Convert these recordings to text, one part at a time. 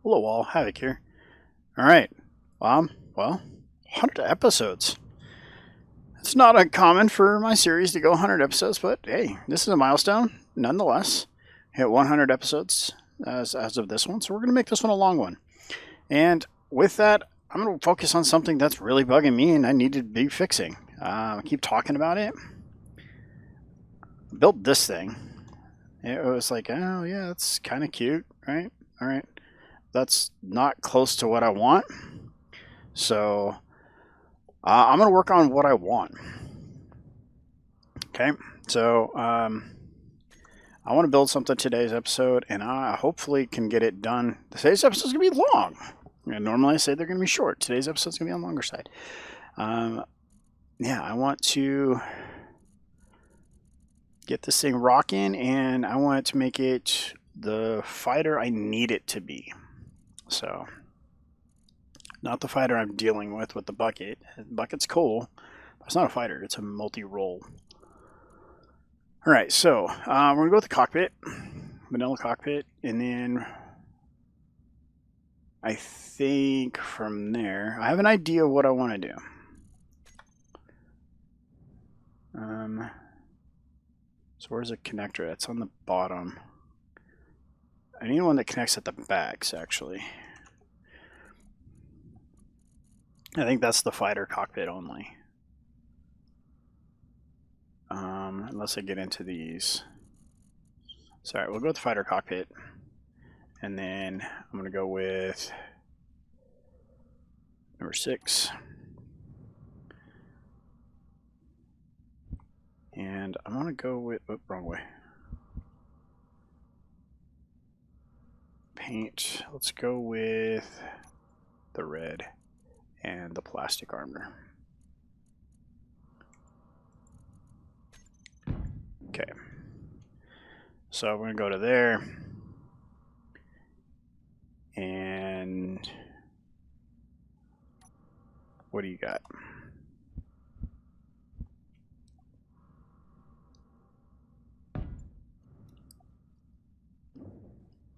Hello all, Havoc here. Alright, well, 100 episodes. It's not uncommon for my series to go 100 episodes, but hey, this is a milestone, nonetheless. Hit 100 episodes as of this one, so we're going to make this one a long one. And with that, I'm going to focus on something that's really bugging me and I need to be fixing. I keep talking about it. I built this thing. It was like, oh yeah, that's kind of cute, right? Alright. That's not close to what I want. So I'm going to work on what I want. Okay, so I want to build something today's episode, and I hopefully can get it done. Today's episode is going to be long. Normally I say they're going to be short. Today's episode is going to be on the longer side. Yeah, I want to get this thing rocking, and I want to make it the fighter I need it to be. So, not the fighter I'm dealing with the bucket. The bucket's cool, but it's not a fighter. It's a multi-role. All right, so we're going to go with the cockpit, vanilla cockpit, and then I think from there, I have an idea of what I want to do. So where's the connector? It's on the bottom. I need one that connects at the backs, actually. I think that's the fighter cockpit only. Unless I get into these. Sorry, we'll go with the fighter cockpit. And then I'm going to go with number 6. And I'm going to go with, oh, wrong way. Paint, let's go with the red and the plastic armor. Okay. So we're going to go to there. And what do you got?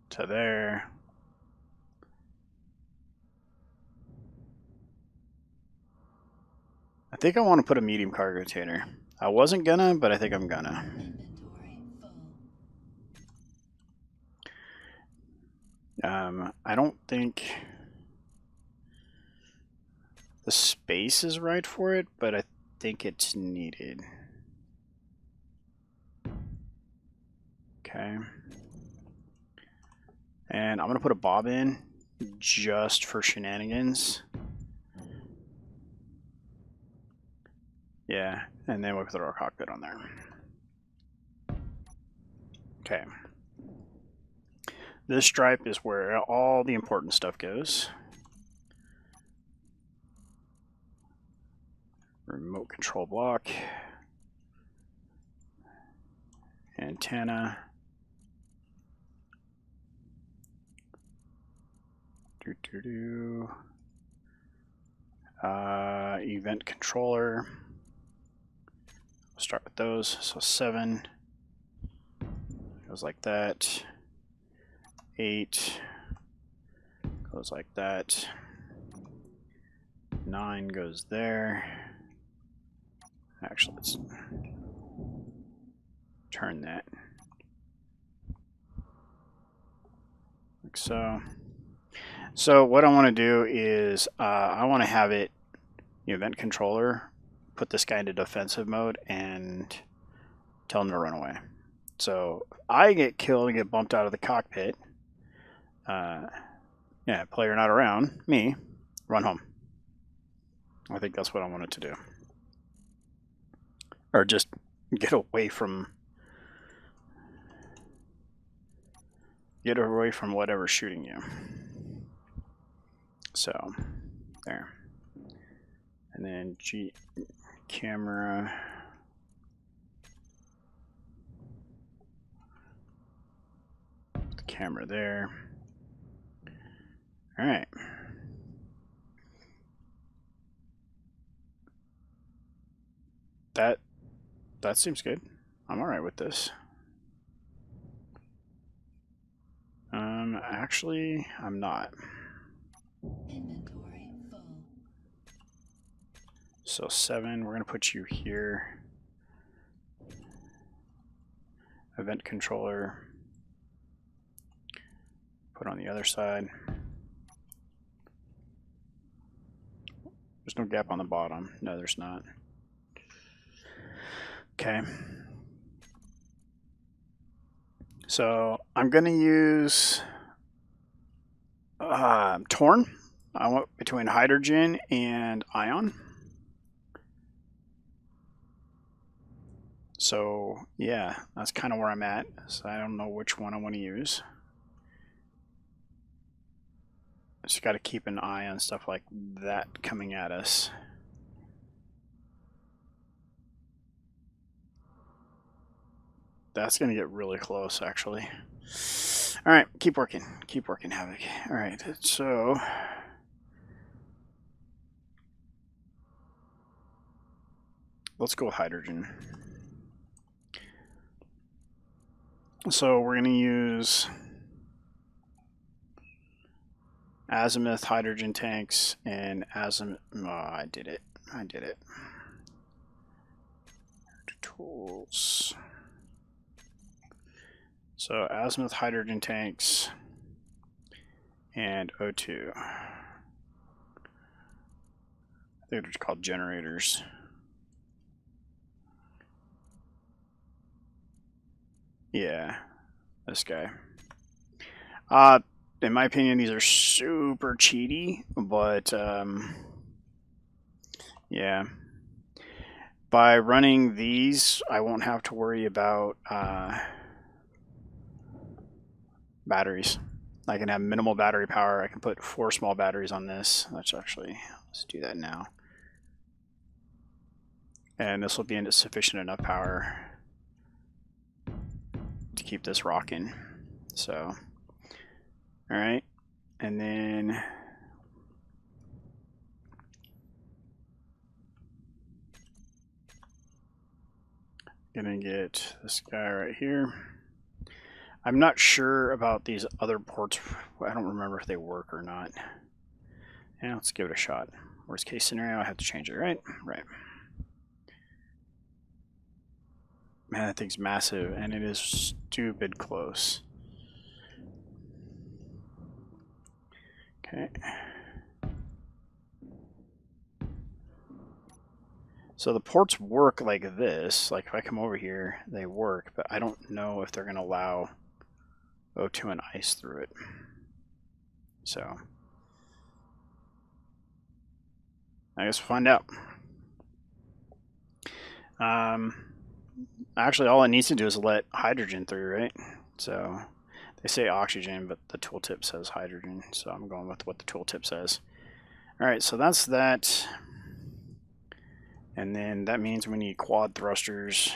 To there. I think I want to put a medium cargo container. I wasn't gonna, but I think I'm gonna. I don't think the space is right for it, but I think it's needed. Okay. And I'm going to put a bob in just for shenanigans. Yeah, and then we'll put our cockpit on there. Okay. This stripe is where all the important stuff goes. Remote control block. Antenna. Event controller. We'll start with those. So 7 goes like that. 8 goes like that. 9 goes there. Actually, let's turn that like so. So what I want to do is I want to have it, event controller, put this guy into defensive mode and tell him to run away. So I get killed and get bumped out of the cockpit. Yeah, player not around, me, run home. I think that's what I want it to do. Or just get away from whatever's shooting you. So there. And then camera. Put the camera there. All right. That seems good. I'm all right with this. Actually, I'm not. Inventory full. So 7, we're going to put you here. Event controller. Put on the other side. There's no gap on the bottom. No, there's not. Okay. So I'm going to use Torn. I went between hydrogen and ion. So yeah, that's kind of where I'm at. So I don't know which one I want to use. Just got to keep an eye on stuff like that coming at us. That's going to get really close, actually. All right, keep working, Havoc. All right, so let's go with hydrogen. So we're going to use Azimuth hydrogen tanks and Azimuth. Oh, I did it. Tools. So Azimuth hydrogen tanks and O2. I think they're called generators. Yeah, this guy. In my opinion, these are super cheaty, but yeah. By running these, I won't have to worry about batteries. I can have minimal battery power. I can put 4 small batteries on this. Let's do that now. And this will be into sufficient enough power to keep this rocking. So, all right. And then gonna get this guy right here. I'm not sure about these other ports. I don't remember if they work or not. Yeah, let's give it a shot. Worst case scenario, I have to change it, right? Right. Man, that thing's massive, and it is stupid close. Okay. So the ports work like this. Like if I come over here, they work, but I don't know if they're going to allow O2 and ice through it. So I guess we'll find out. Actually, all it needs to do is let hydrogen through, right? So they say oxygen, but the tooltip says hydrogen. So I'm going with what the tooltip says. All right, so that's that. And then that means we need quad thrusters.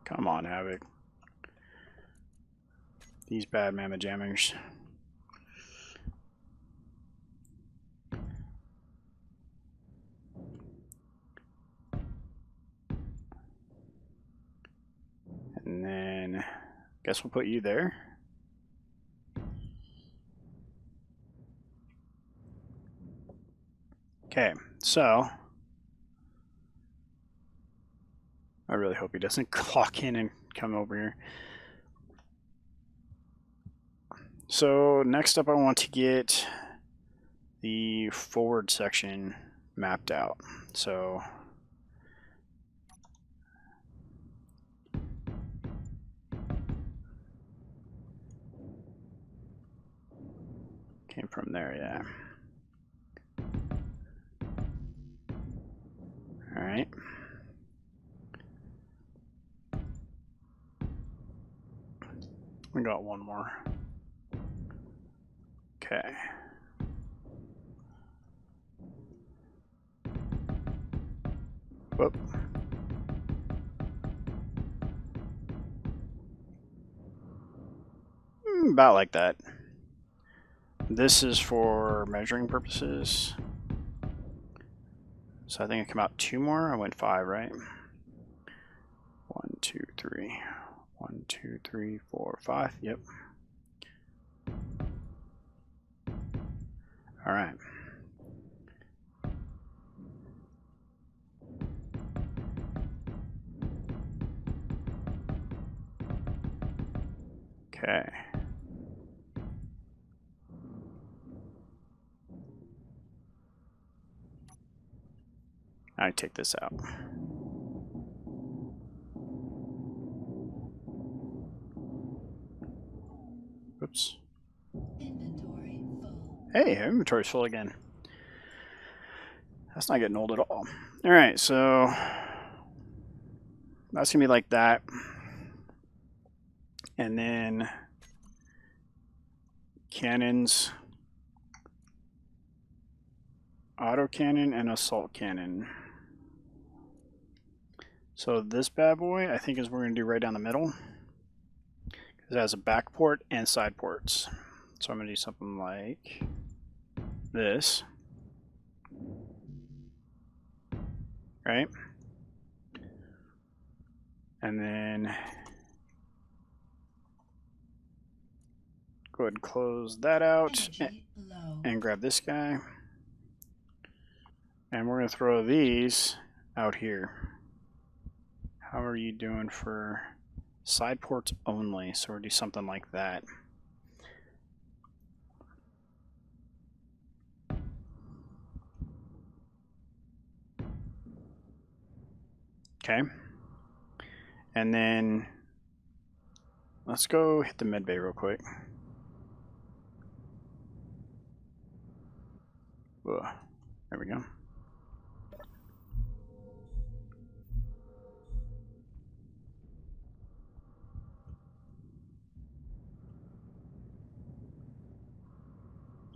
Come on, Havoc. These bad mamma jammers. And then guess we'll put you there. Okay, so I really hope he doesn't clock in and come over here. So next up I want to get the forward section mapped out. So came from there, yeah. All right. We got one more. Okay. Whoop. About like that. This is for measuring purposes. So I think I come out 2 more. I went 5, right? 1, 2, 3. 1, 2, 3, 4, 5. Yep. All right. Okay. I take this out. Oops. Inventory full. Hey, inventory's full again. That's not getting old at all. All right, so that's gonna be like that, and then cannons, autocannon, and assault cannon. So this bad boy, I think, is what we're gonna do right down the middle, because it has a back port and side ports. So I'm gonna do something like this, right? And then go ahead and close that out and grab this guy. And we're going to throw these out here. How are you doing for side ports only? So we'll do something like that. Okay. And then let's go hit the med bay real quick. Ugh. There we go.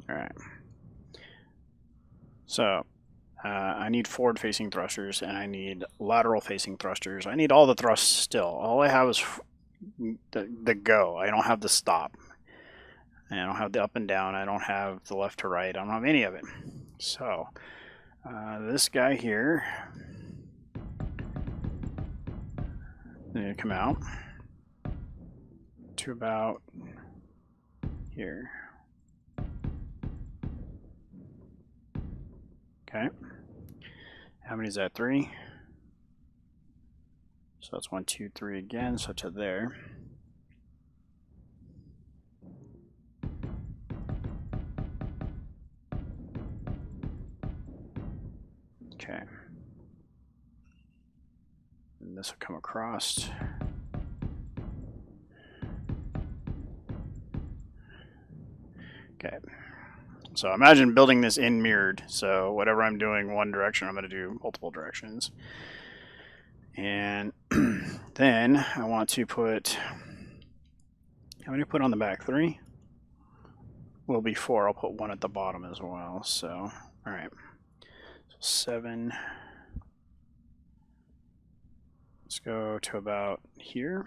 All right. So I need forward-facing thrusters, and I need lateral-facing thrusters. I need all the thrusts still. All I have is the go. I don't have the stop. I don't have the up and down. I don't have the left to right. I don't have any of it. So this guy here is going to come out to about here. Okay. How many is that? 3. So that's 1, 2, 3 again. So to there. Okay. And this will come across. Okay. So imagine building this in mirrored. So whatever I'm doing one direction, I'm going to do multiple directions. And then I want to put, how many put on the back? 3? Will be 4. I'll put 1 at the bottom as well. So, all right. So 7. Let's go to about here.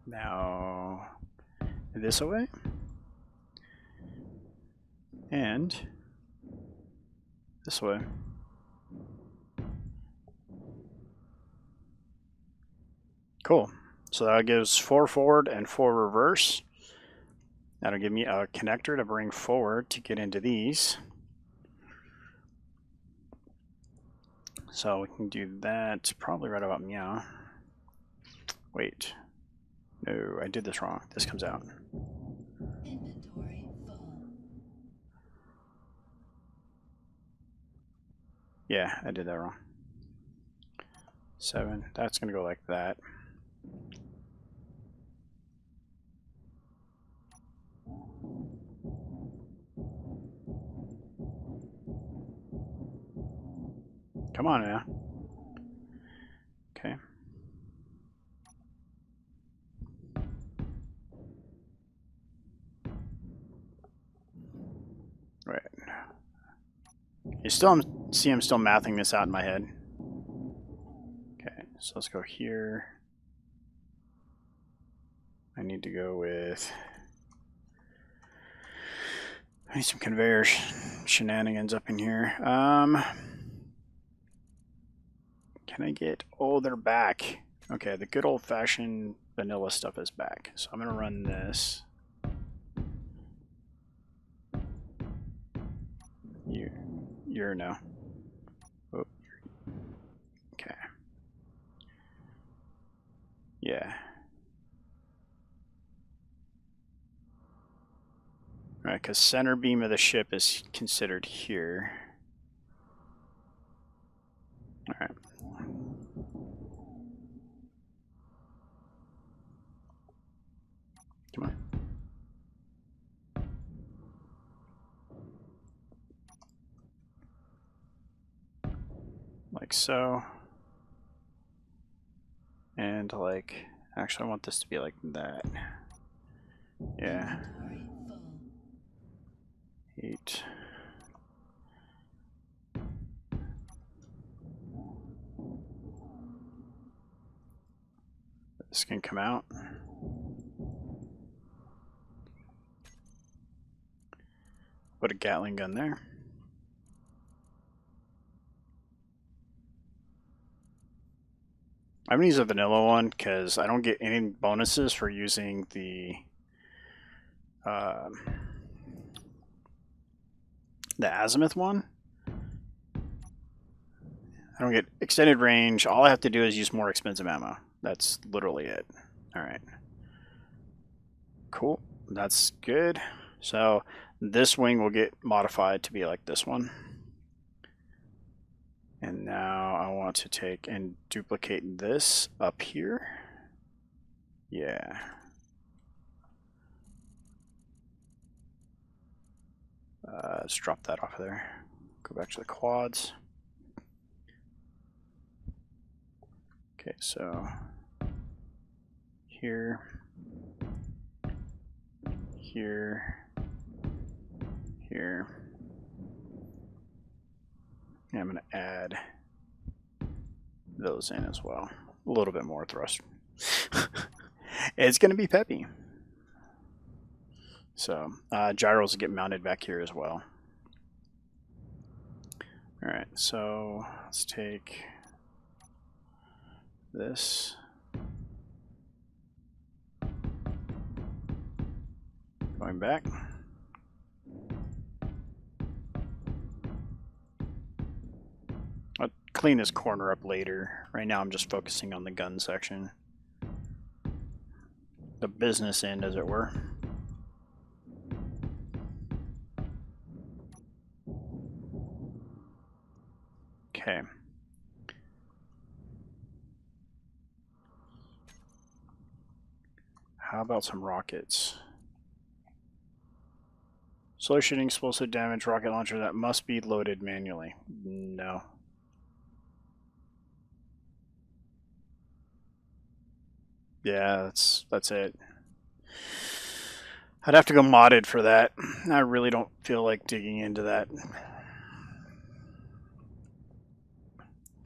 Now this away. And this way. Cool. So that gives 4 forward and 4 reverse. That'll give me a connector to bring forward to get into these. So we can do that probably right about meow. Wait. No, I did this wrong. This comes out. Inventory full. Yeah, I did that wrong. 7. That's going to go like that. Come on now. Okay. Right. You still see I'm still mathing this out in my head. Okay, so let's go here. I need to go with I need some conveyor shenanigans up in here. Can I get... Oh, they're back. Okay, the good old-fashioned vanilla stuff is back. So I'm going to run this. You're no. Oh. Okay. Yeah. Alright, because center beam of the ship is considered here. Alright. Come on. Like so. And like, actually I want this to be like that. Yeah. 8. This can come out. Put a Gatling gun there. I'm gonna use a vanilla one because I don't get any bonuses for using the Azimuth one. I don't get extended range. All I have to do is use more expensive ammo. That's literally it. Alright. Cool. That's good. So this wing will get modified to be like this one. And now I want to take and duplicate this up here. Yeah. Let's drop that off of there. Go back to the quads. Okay, so here, here, here. And I'm going to add those in as well. A little bit more thrust. It's going to be peppy. So gyros get mounted back here as well. All right, so let's take this. Going back. I'll clean this corner up later. Right now I'm just focusing on the gun section. The business end, as it were. Okay. How about some rockets? Slow shooting, explosive damage, rocket launcher that must be loaded manually. No. Yeah, that's it. I'd have to go modded for that. I really don't feel like digging into that.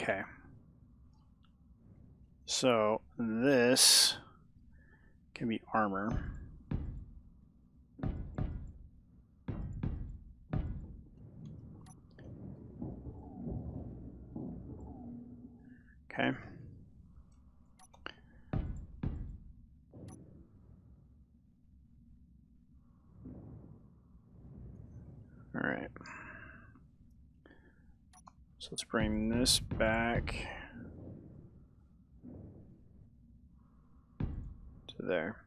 Okay. So this can be armor. Okay. All right. So let's bring this back to there.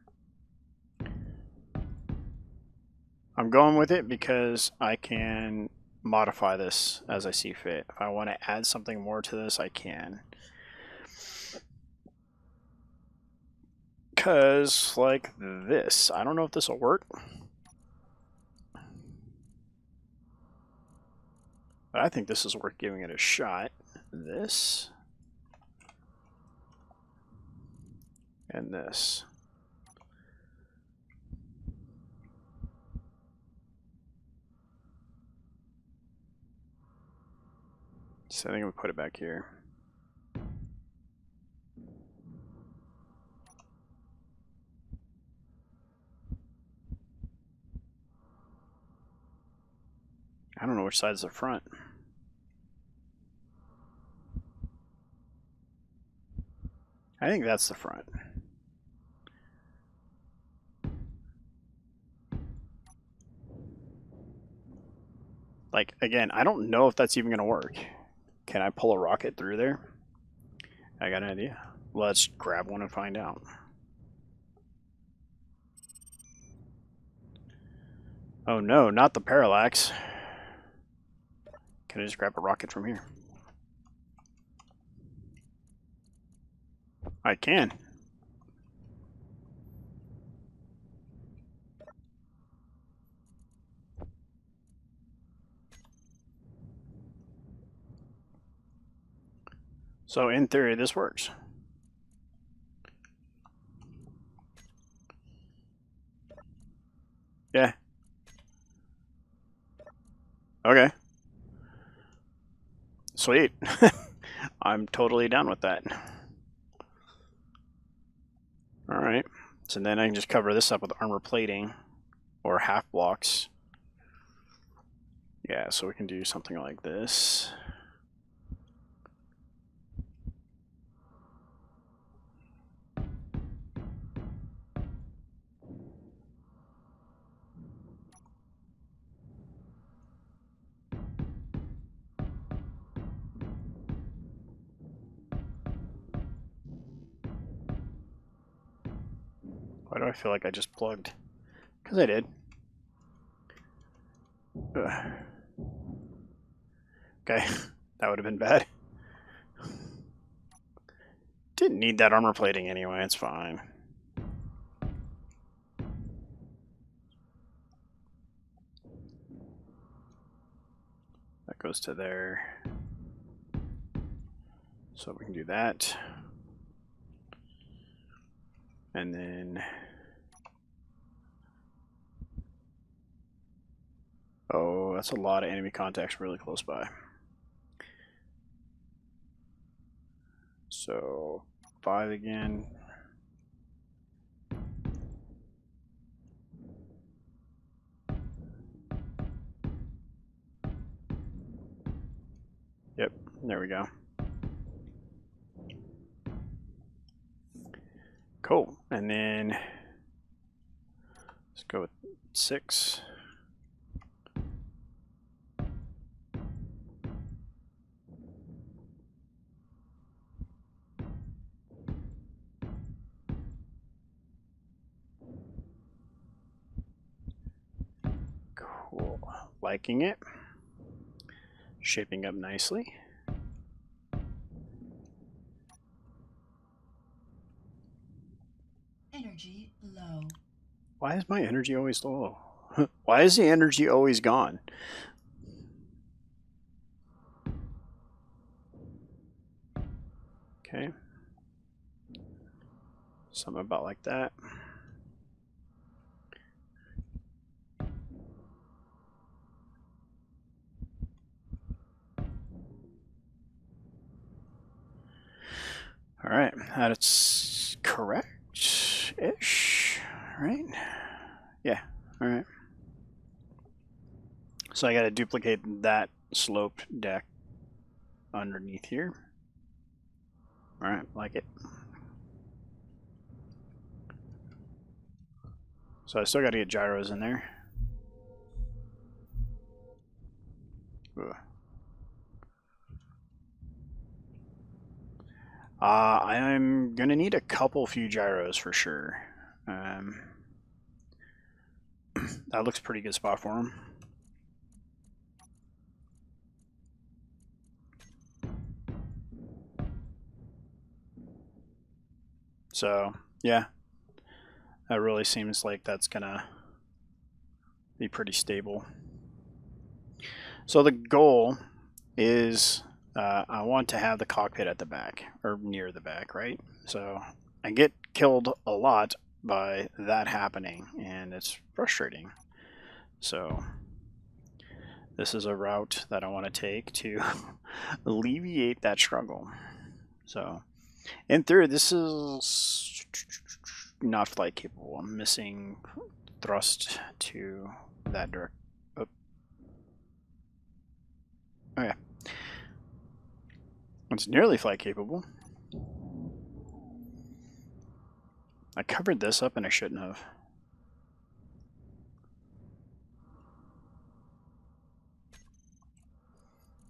I'm going with it because I can modify this as I see fit. If I want to add something more to this, I can. Because, like this, I don't know if this will work. But I think this is worth giving it a shot. This. And this. So I think I'm going to put it back here. I don't know which side's the front. I think that's the front. Like, again, I don't know if that's even going to work. Can I pull a rocket through there? I got an idea. Let's grab one and find out. Oh no, not the Parallax. Can I just grab a rocket from here? I can. So in theory, this works. Yeah. Okay. Sweet. I'm totally down with that. Alright. So then I can just cover this up with armor plating or half blocks. Yeah, so we can do something like this. Why do I feel like I just plugged? Because I did. Ugh. Okay, that would have been bad. Didn't need that armor plating anyway, it's fine. That goes to there. So we can do that. And then... Oh, that's a lot of enemy contacts really close by. So, 5 again. Yep, there we go. Cool, and then let's go with 6. Cool, liking it. Shaping up nicely. Energy low. Why is my energy always low? Why is the energy always gone? Okay. Something about like that. All right, that's correct-ish, right? Yeah, all right. So I got to duplicate that sloped deck underneath here. All right, like it. So I still got to get gyros in there. Ugh. I'm gonna need a couple few gyros for sure. That looks pretty good spot for them. So yeah, that really seems like that's gonna be pretty stable. So the goal is I want to have the cockpit at the back or near the back, right? So I get killed a lot by that happening, and it's frustrating. So this is a route that I want to take to alleviate that struggle. So in theory, this is not flight capable. I'm missing thrust to that direction. Oh. Oh yeah. It's nearly flight capable. I covered this up and I shouldn't have.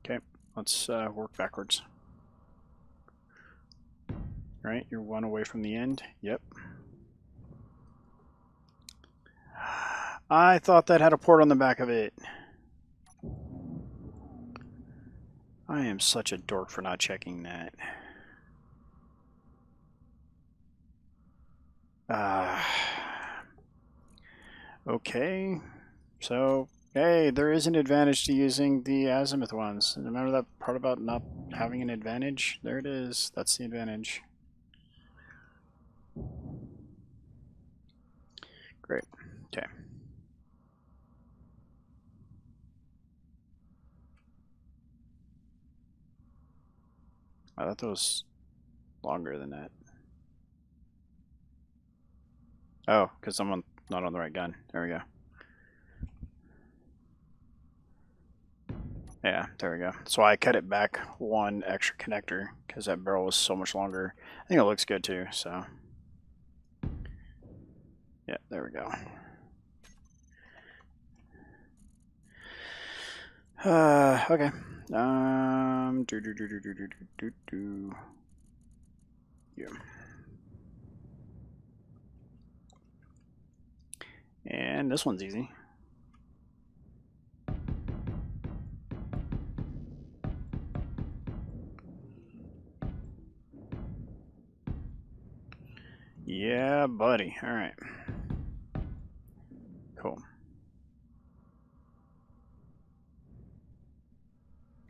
Okay, let's work backwards. Right, you're one away from the end. Yep. I thought that had a port on the back of it. I am such a dork for not checking that. Okay, so hey, there is an advantage to using the Azimuth ones. Remember that part about not having an advantage? There it is. That's the advantage. Great. Okay. I thought that was longer than that. Oh, because I'm not on the right gun. There we go. Yeah, there we go. So I cut it back one extra connector because that barrel was so much longer. I think it looks good too, so. Yeah, there we go. Okay. Yeah. And this one's easy. Yeah, buddy. All right. Cool.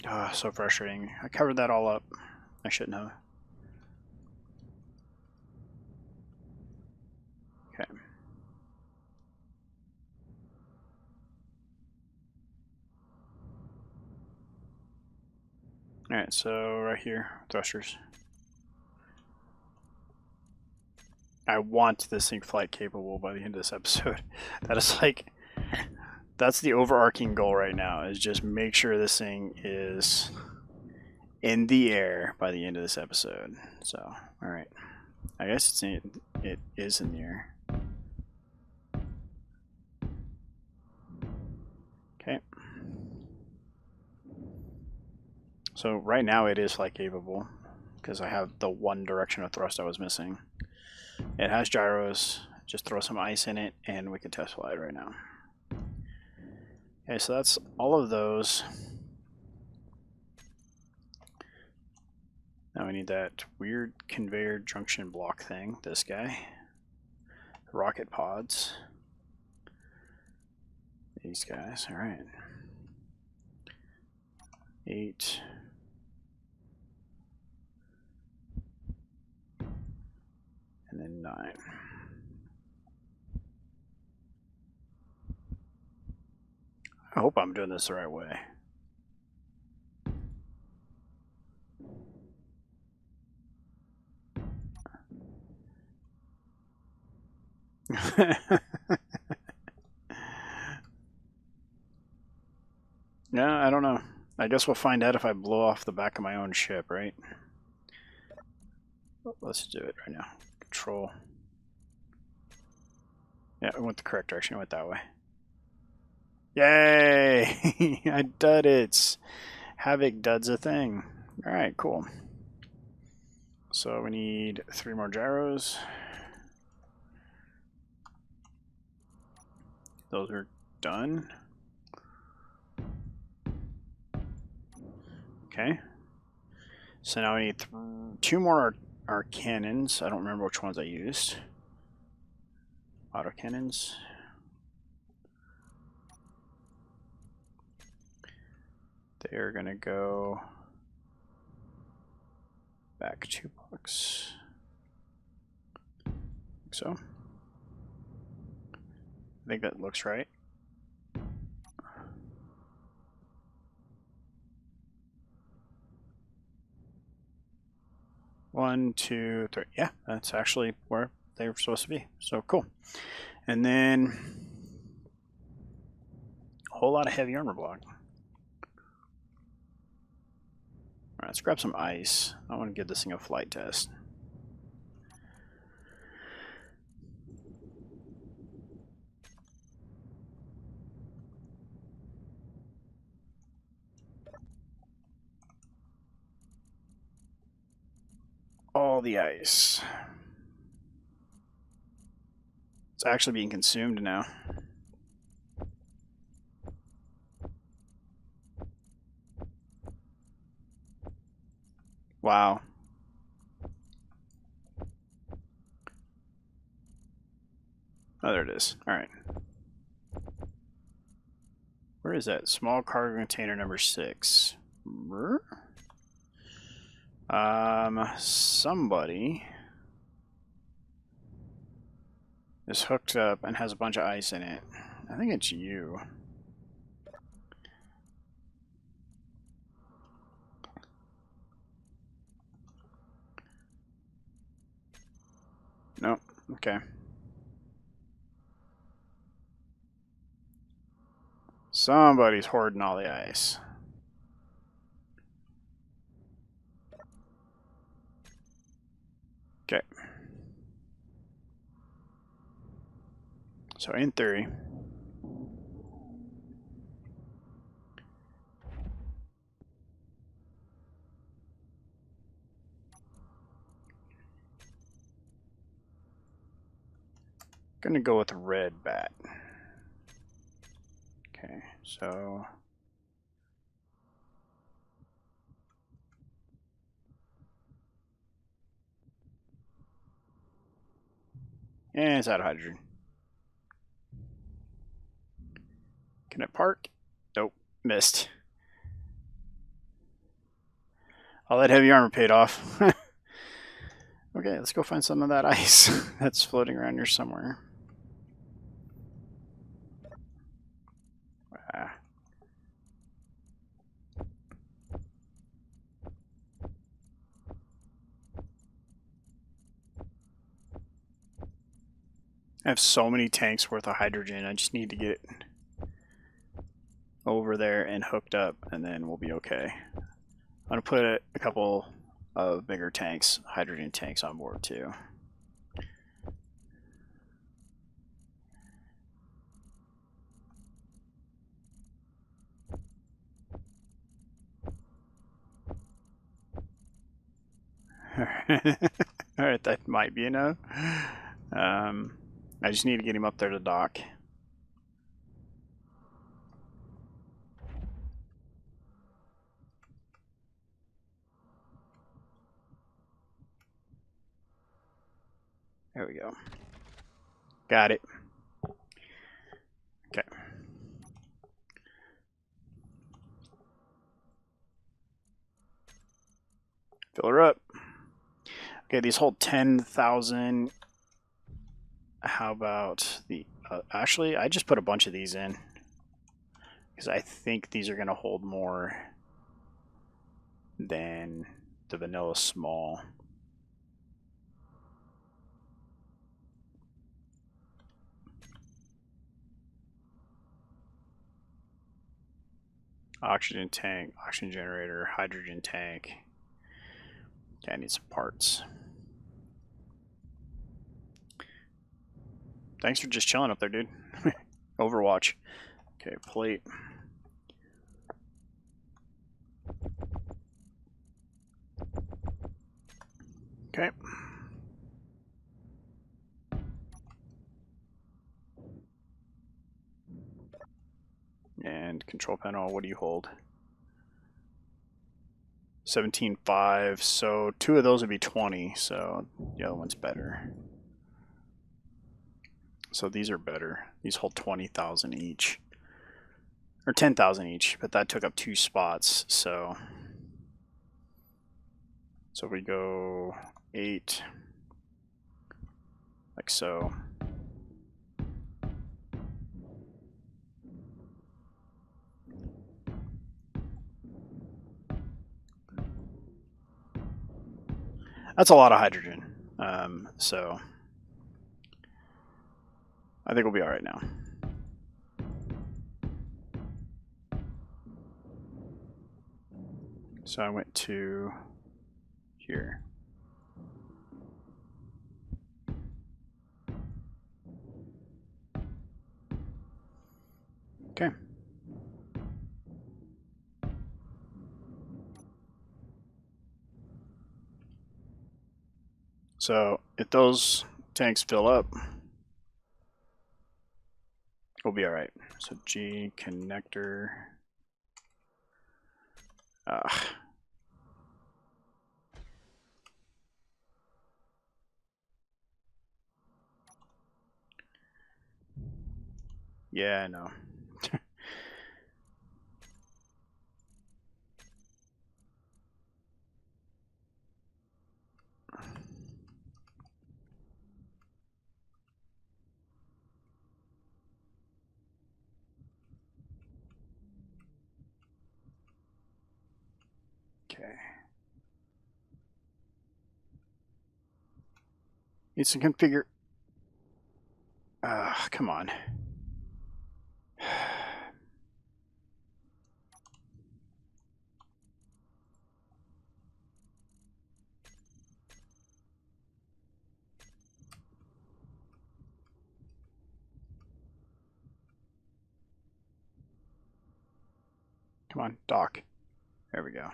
Ah, so frustrating. I covered that all up. I shouldn't have. Okay. All right, so right here, thrusters. I want this thing flight capable by the end of this episode. That is like, that's the overarching goal right now, is just make sure this thing is in the air by the end of this episode. So, all right. I guess it is in the air. Okay. So right now it is flight capable because I have the one direction of thrust I was missing. It has gyros. Just throw some ice in it and we can test fly it right now. Okay, so that's all of those. Now we need that weird conveyor junction block thing, this guy. Rocket pods. These guys, all right. 8. And then 9. I hope I'm doing this the right way. Yeah, I don't know. I guess we'll find out if I blow off the back of my own ship, right? Let's do it right now. Control. Yeah, I went the correct direction. I went that way. Yay! I did it. Havoc does a thing. All right, cool. So we need 3 more gyros. Those are done. Okay. So now we need 2 more our cannons. I don't remember which ones I used. Auto cannons. They are going to go back 2 blocks. Like so. I think that looks right. One, two, three. Yeah, that's actually where they were supposed to be. So cool. And then a whole lot of heavy armor block. Alright, let's grab some ice. I want to give this thing a flight test. All the ice. It's actually being consumed now. Wow. Oh, there it is. Alright. Where is that? Small cargo container number 6. Somebody is hooked up and has a bunch of ice in it. I think it's you. Nope. Okay. Somebody's hoarding all the ice. Okay. So in theory, gonna go with red bat. Okay, so and it's out of hydrogen. Can it park? Nope, missed. All that heavy armor paid off. Okay, let's go find some of that ice that's floating around here somewhere. Ah. I have so many tanks worth of hydrogen. I just need to get over there and hooked up, and then we'll be okay. I'm gonna put a couple of bigger tanks, hydrogen tanks, on board too. Alright, that might be enough. I just need to get him up there to dock. There we go. Got it. Okay. Fill her up. Okay, these hold 10,000. How about the... actually, I just put a bunch of these in. Because I think these are going to hold more than the vanilla small. Oxygen tank, oxygen generator, hydrogen tank. Okay, I need some parts. Thanks for just chilling up there, dude. Overwatch. Okay, plate. Okay. And control panel, what do you hold? 17.5, so 2 of those would be 20, so the other one's better. So these are better. These hold 20,000 each. Or 10,000 each, but that took up 2 spots, so... So if we go 8, like so. That's a lot of hydrogen, so I think we'll be all right now. So I went to here. Okay. So if those tanks fill up, we'll be all right. So G connector. Yeah, I know. Okay. Need some configure. Come on. Come on, dock. There we go.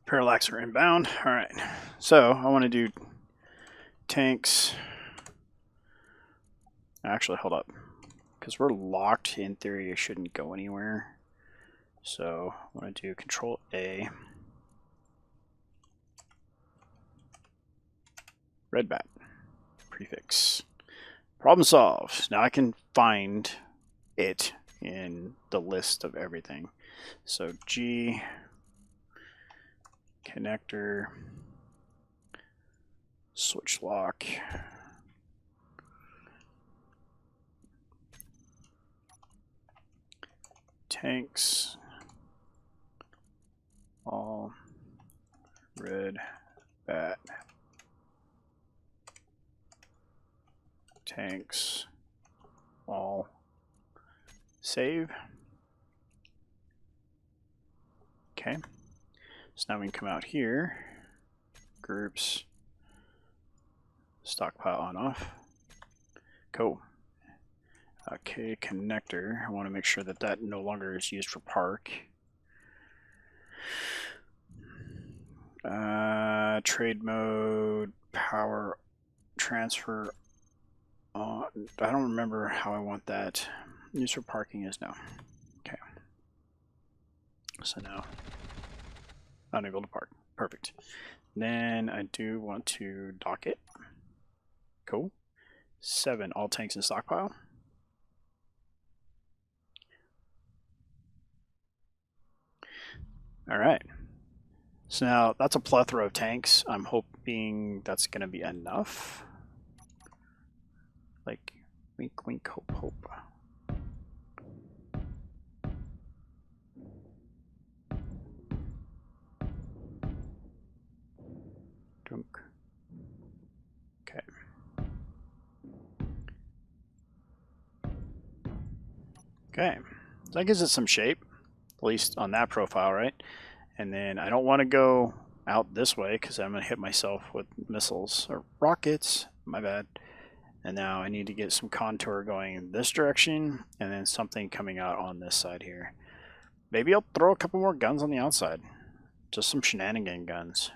Parallax are inbound. All right. So I want to do tanks. Actually, hold up. Because we're locked, in theory, it shouldn't go anywhere. So I want to do Control A. Red bat. Prefix. Problem solved. Now I can find it in the list of everything. So G connector switch lock tanks all red bat tanks all save. Okay, so now we can come out here, groups, stockpile on off. Cool. Okay, connector. I want to make sure that that no longer is used for park. Trade mode, power transfer on. I don't remember how I want that. Used for parking is no. Okay. So now unable to park. Perfect. Then I do want to dock it. Cool. 7, all tanks in stockpile. All right. So now that's a plethora of tanks. I'm hoping that's going to be enough. Like, wink, wink, hope, hope. Dunk. Okay. Okay. So that gives it some shape, at least on that profile, right? And then I don't want to go out this way because I'm going to hit myself with missiles or rockets. My bad. And now I need to get some contour going in this direction and then something coming out on this side here. Maybe I'll throw a couple more guns on the outside. Just some shenanigan guns.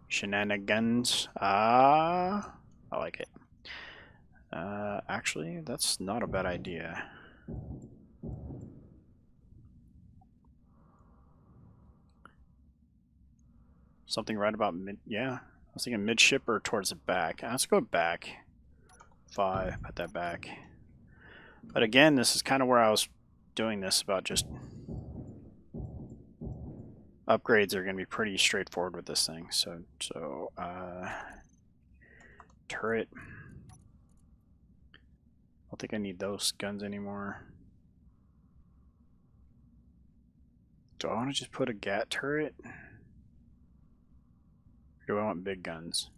Shenanigans. I like it. Actually, that's not a bad idea. Something right about mid. Yeah, I was thinking midship or towards the back. Let's go back. 5. Put that back. But again, this is kind of where I was doing this about just upgrades are going to be pretty straightforward with this thing. So turret. I don't think I need those guns anymore. Do I want to just put a GAT turret? Or do I want big guns?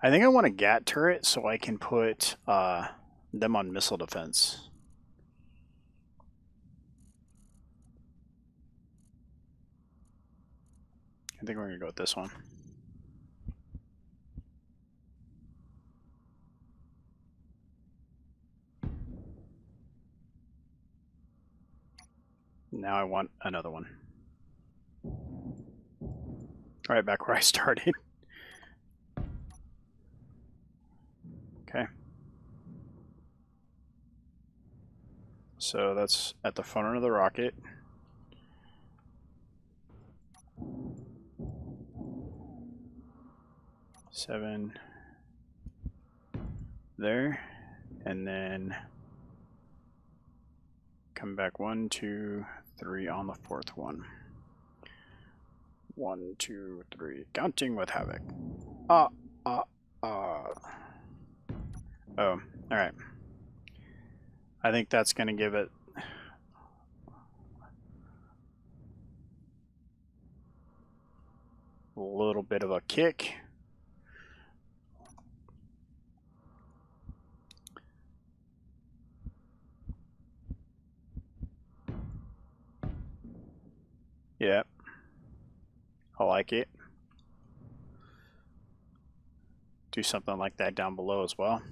I think I want a GAT turret so I can put them on missile defense. I think we're going to go with this one. Now I want another one. Right back where I started. Okay. So that's at the front end of the rocket. Seven there, and then come back 1, 2, 3 on the fourth one. 1, 2, 3, counting with Havoc. Oh, alright. I think that's going to give it a little bit of a kick. Yep. I like it. Do something like that down below as well.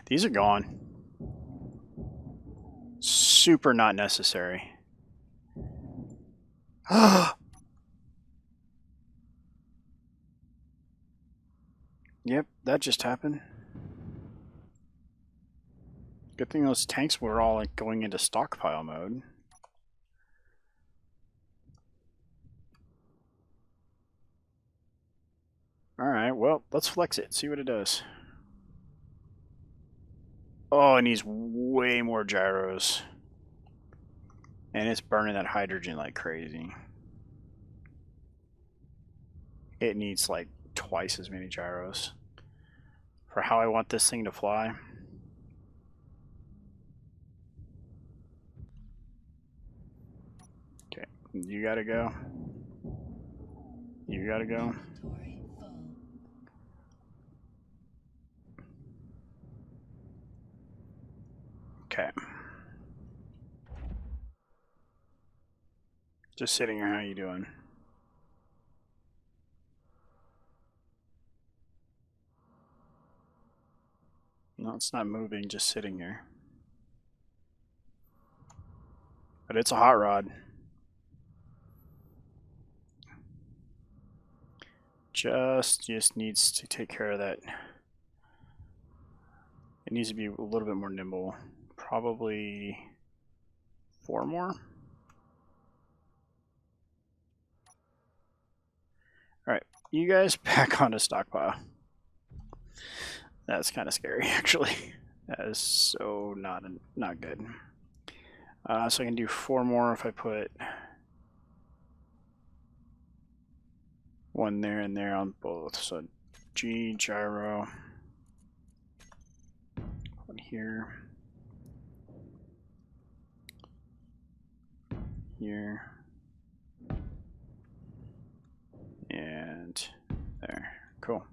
These are gone. Super not necessary. Yep, that just happened. Good thing those tanks were all like going into stockpile mode. Alright, well, let's flex it, see what it does. Oh, it needs way more gyros. And it's burning that hydrogen like crazy. It needs like twice as many gyros for how I want this thing to fly. Okay, you gotta go. You gotta go. Inventory full. Okay. Just sitting here, how you doing? No, it's not moving, just sitting here. But it's a hot rod. Just needs to take care of that. It needs to be a little bit more nimble. Probably 4 more. Alright, you guys back onto stockpile. That's kind of scary, actually. That is so not good. So I can do 4 more if I put 1 there and there on both. So G, gyro, 1 here, here, and there. Cool.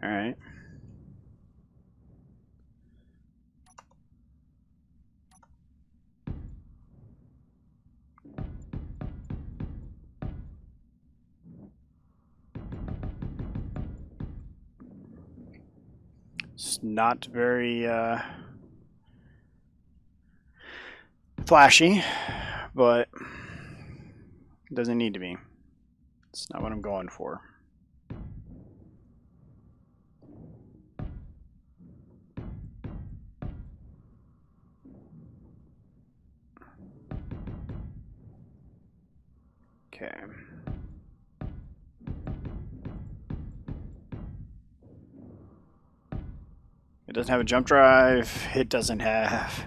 Alright. It's not very flashy, but it doesn't need to be. It's not what I'm going for. Okay. It doesn't have a jump drive. It doesn't have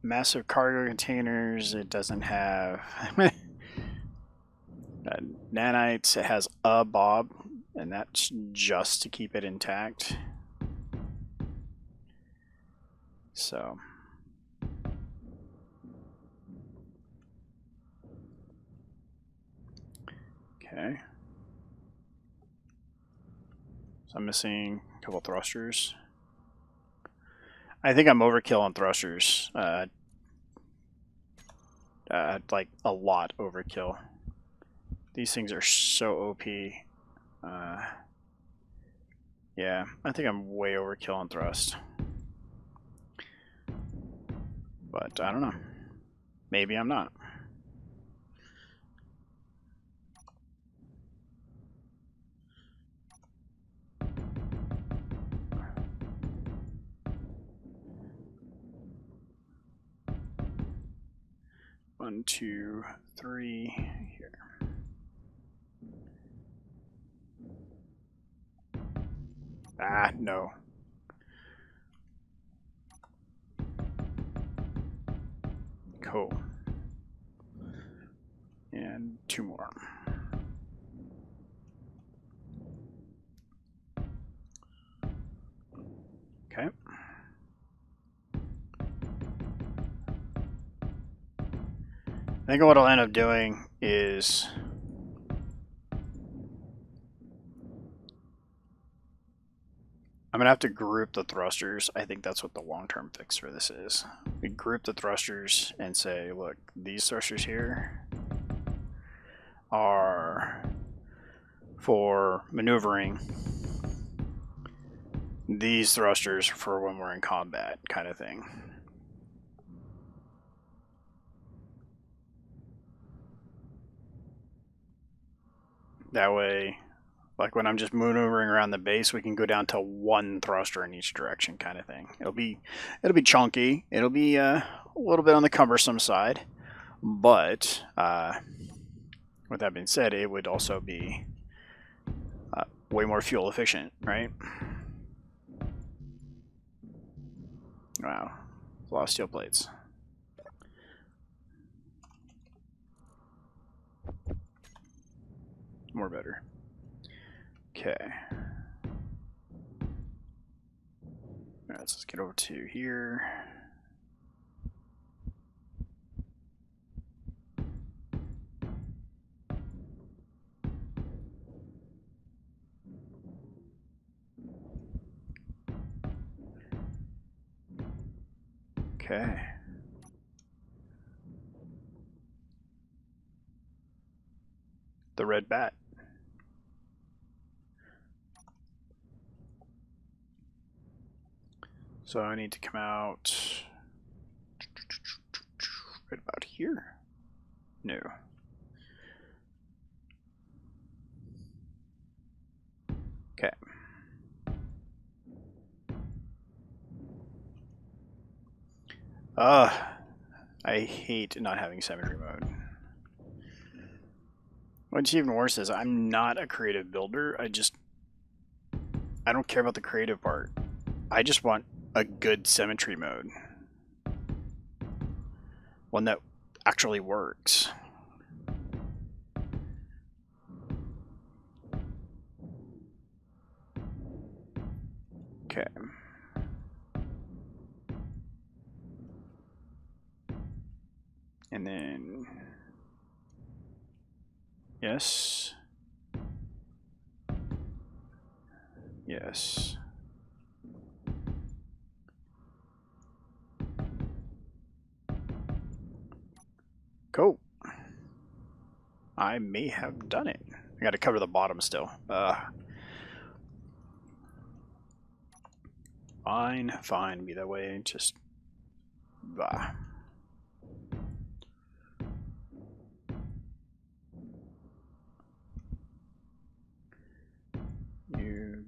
massive cargo containers. It doesn't have nanites. It has a bob, and that's just to keep it intact. So okay. So I'm missing a couple thrusters. I think I'm overkill on thrusters. Like a lot overkill. These things are so OP. Yeah, I think I'm way overkill on thrust. But I don't know. Maybe I'm not. One, two, three, here. Ah, no. Cool. And two more. Okay. I think what I'll end up doing is I'm going to have to group the thrusters. I think that's what the long-term fix for this is. We group the thrusters and say, look, these thrusters here are for maneuvering. These thrusters for when we're in combat, kind of thing. That way, like when I'm just maneuvering around the base, we can go down to one thruster in each direction, kind of thing. It'll be chunky. It'll be a little bit on the cumbersome side, but with that being said, it would also be way more fuel efficient, right? Wow, a lot of steel plates. More better. Okay. Alright, let's get over to here. Okay. The red bat. So I need to come out right about here. No. Okay. I hate not having symmetry mode. What's even worse is I'm not a creative builder. I don't care about the creative part. I just want a good symmetry mode. One that actually works. Okay. And then yes. Yes. Cool. I may have done it. I gotta cover the bottom still. Fine, be that way. Just bah.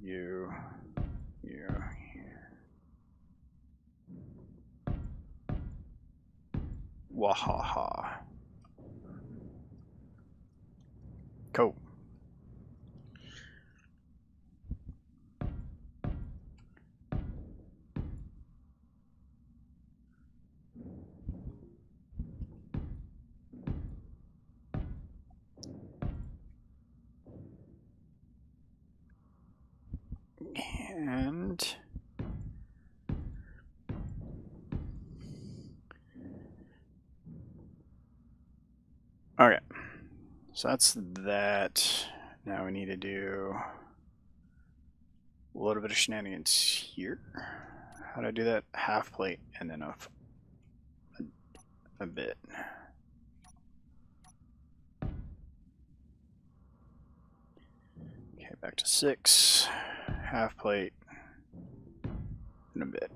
You. Wahaha. Cool. And okay, so that's that. Now we need to do A little bit of shenanigans here. How do I do that? Half plate and then a bit. Okay, back to 6. Half plate and a bit.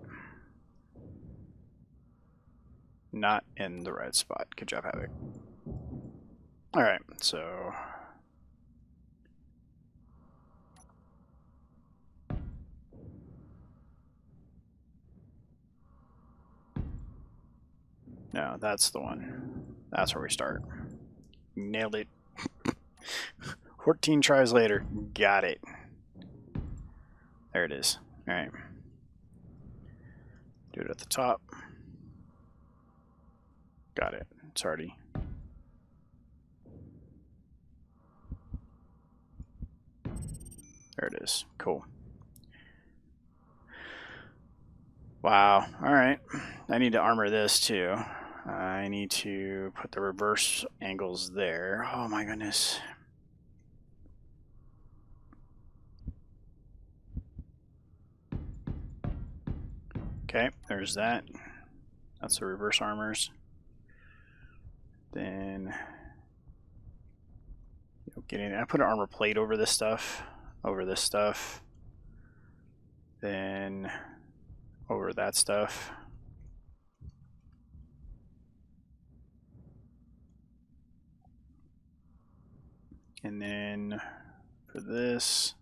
Not in the right spot. Good job, Havoc. Alright, so no, that's the one. That's where we start. Nailed it. 14 tries later. Got it. There it is. Alright. Do it at the top. Got it. It's already. There it is. Cool. Wow. Alright. I need to armor this too. I need to put the reverse angles there. Oh my goodness. Okay, there's that. That's the reverse armors. Then I put an armor plate over this stuff, then over that stuff. And then for this,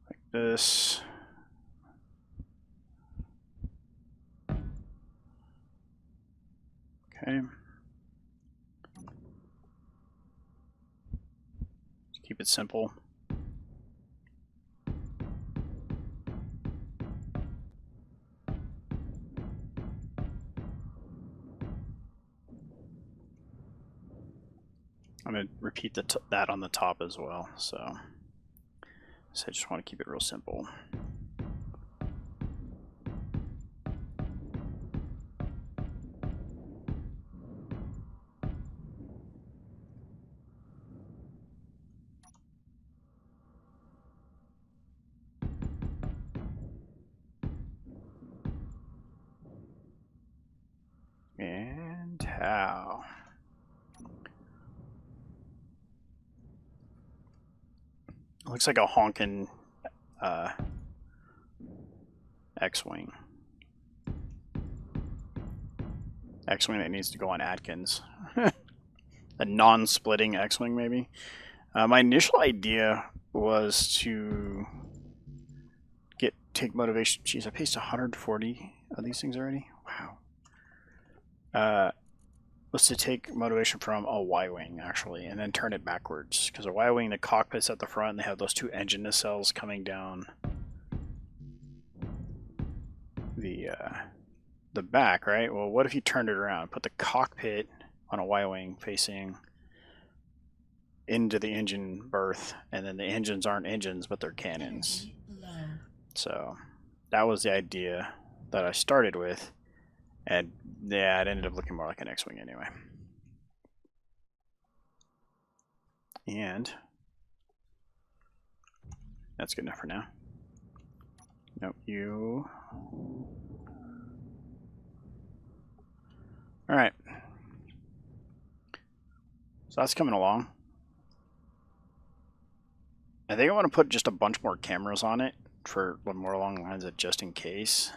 like this. Okay. Just keep it simple. I'm going to repeat that on the top as well. So I just want to keep it real simple. And how? Looks like a honkin' X-Wing. X-Wing that needs to go on Atkins. A non-splitting X-Wing, maybe. My initial idea was to take motivation. Jeez, I paced 140 of these things already. Wow. Was to take motivation from a Y-Wing, actually, and then turn it backwards. Because a Y-Wing, the cockpit's at the front, and they have those two engine nacelles coming down the back, right? Well, what if you turned it around? Put the cockpit on a Y-Wing facing into the engine berth, and then the engines aren't engines, but they're cannons. So that was the idea that I started with. And yeah, it ended up looking more like an X-Wing anyway. And that's good enough for now. Nope, you. Alright. So that's coming along. I think I want to put just a bunch more cameras on it for more along the lines of just in case.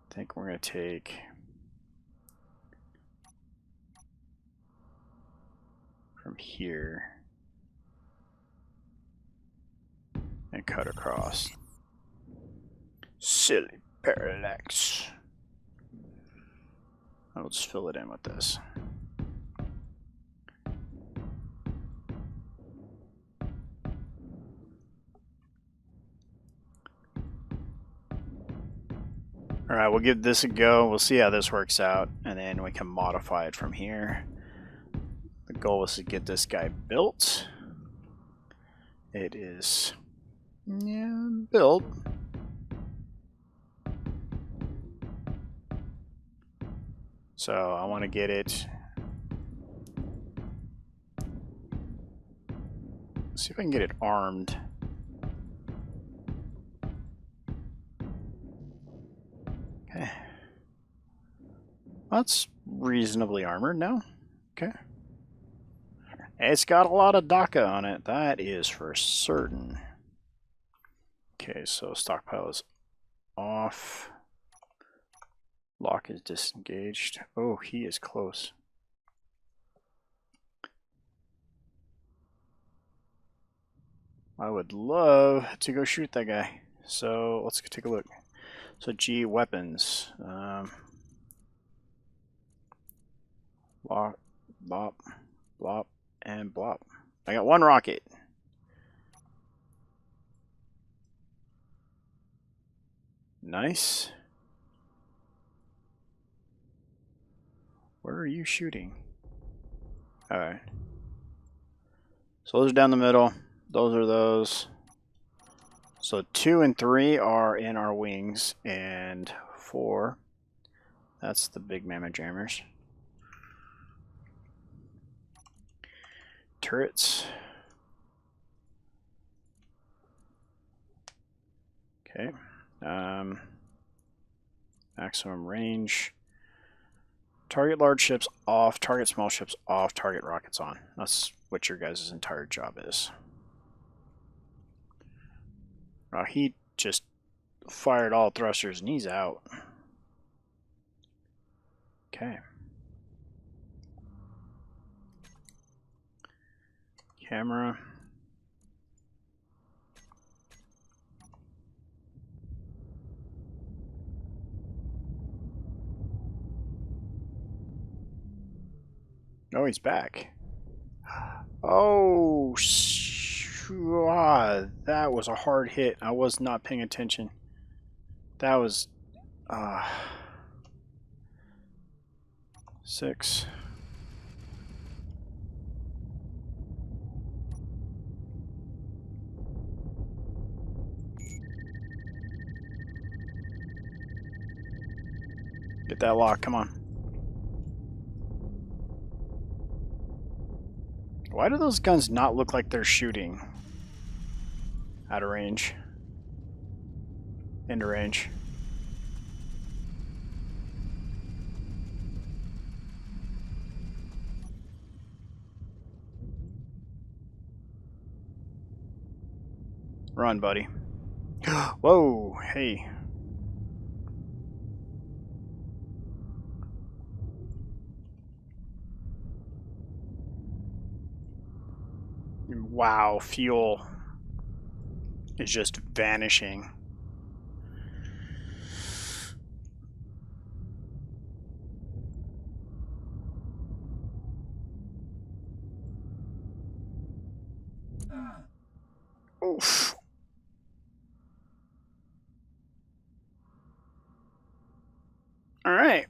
I think we're going to take from here and cut across. Silly Parallax. I'll just fill it in with this. Alright, we'll give this a go. We'll see how this works out, and then we can modify it from here. The goal is to get this guy built. It is built. So I want to get it. See if I can get it armed. Okay. That's reasonably armored now. Okay. It's got a lot of DACA on it. That is for certain. Okay, so stockpile is off. Lock is disengaged. Oh, he is close. I would love to go shoot that guy. So let's take a look. So G, weapons. Lock, bop, blop, and blop. I got one rocket. Nice. Where are you shooting? Alright. So those are down the middle. Those are those. So 2 and 3 are in our wings, and 4, that's the big mammoth jammers. Turrets. Okay. Maximum range. Target large ships off, target small ships off, target rockets on. That's what your guys' entire job is. He just fired all thrusters and he's out. Okay. Camera. Oh, he's back. Oh, that was a hard hit. I was not paying attention. That was 6. Get that lock, come on. Why do those guns not look like they're shooting? Out of range. Into range. Run, buddy. Whoa, hey. Wow, fuel is just vanishing. Oof. All right.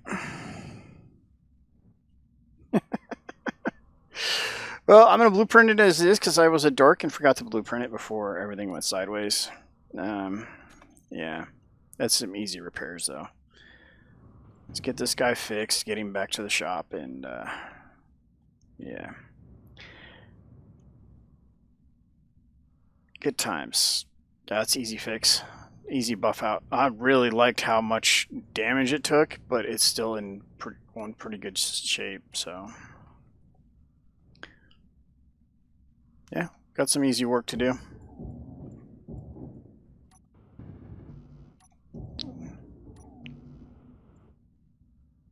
Well, I'm going to blueprint it as is because I was a dork and forgot to blueprint it before everything went sideways. Yeah. That's some easy repairs, though. Let's get this guy fixed, get him back to the shop, and, yeah. Good times. That's easy fix. Easy buff out. I really liked how much damage it took, but it's still in one pretty good shape, so... Yeah, got some easy work to do.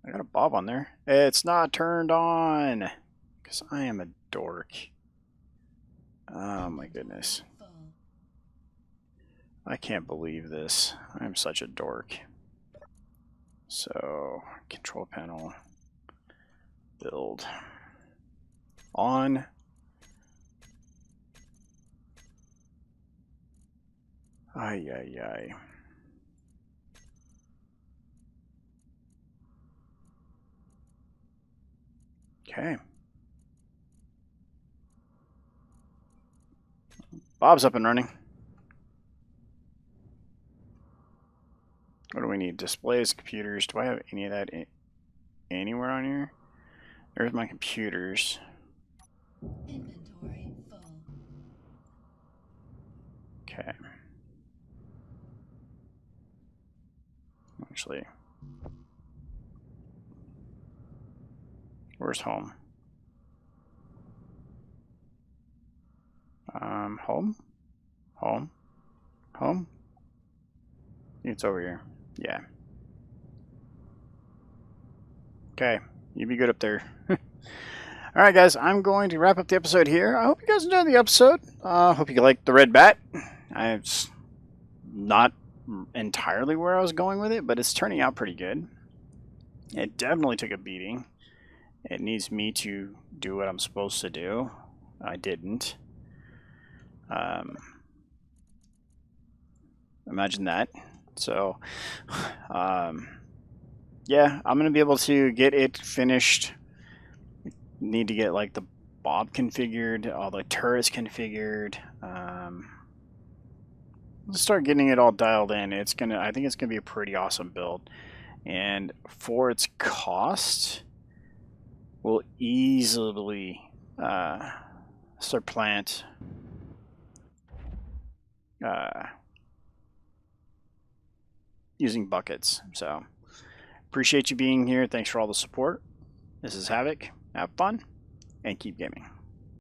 I got a bob on there. It's not turned on because I am a dork. Oh my goodness. I can't believe this. I'm such a dork. So, control panel, build, on. Ay, ay, ay. Okay. Bob's up and running. What do we need? Displays, computers. Do I have any of that anywhere on here. There's my computers. Inventory full. Okay. Actually, where's home? Home? Home? Home? It's over here. Yeah. Okay. You be good up there. Alright, guys. I'm going to wrap up the episode here. I hope you guys enjoyed the episode. Hope you liked the red bat. It's not entirely where I was going with it, but it's turning out pretty good. It definitely took a beating. It needs me to do what I'm supposed to do. I didn't. Imagine that. So, yeah, I'm going to be able to get it finished. Need to get like the bob configured, all the turrets configured. Let's start getting it all dialed in. I think it's gonna be a pretty awesome build, and for its cost, will easily supplant using buckets. So appreciate you being here. Thanks for all the support. This is Havoc. Have fun and keep gaming.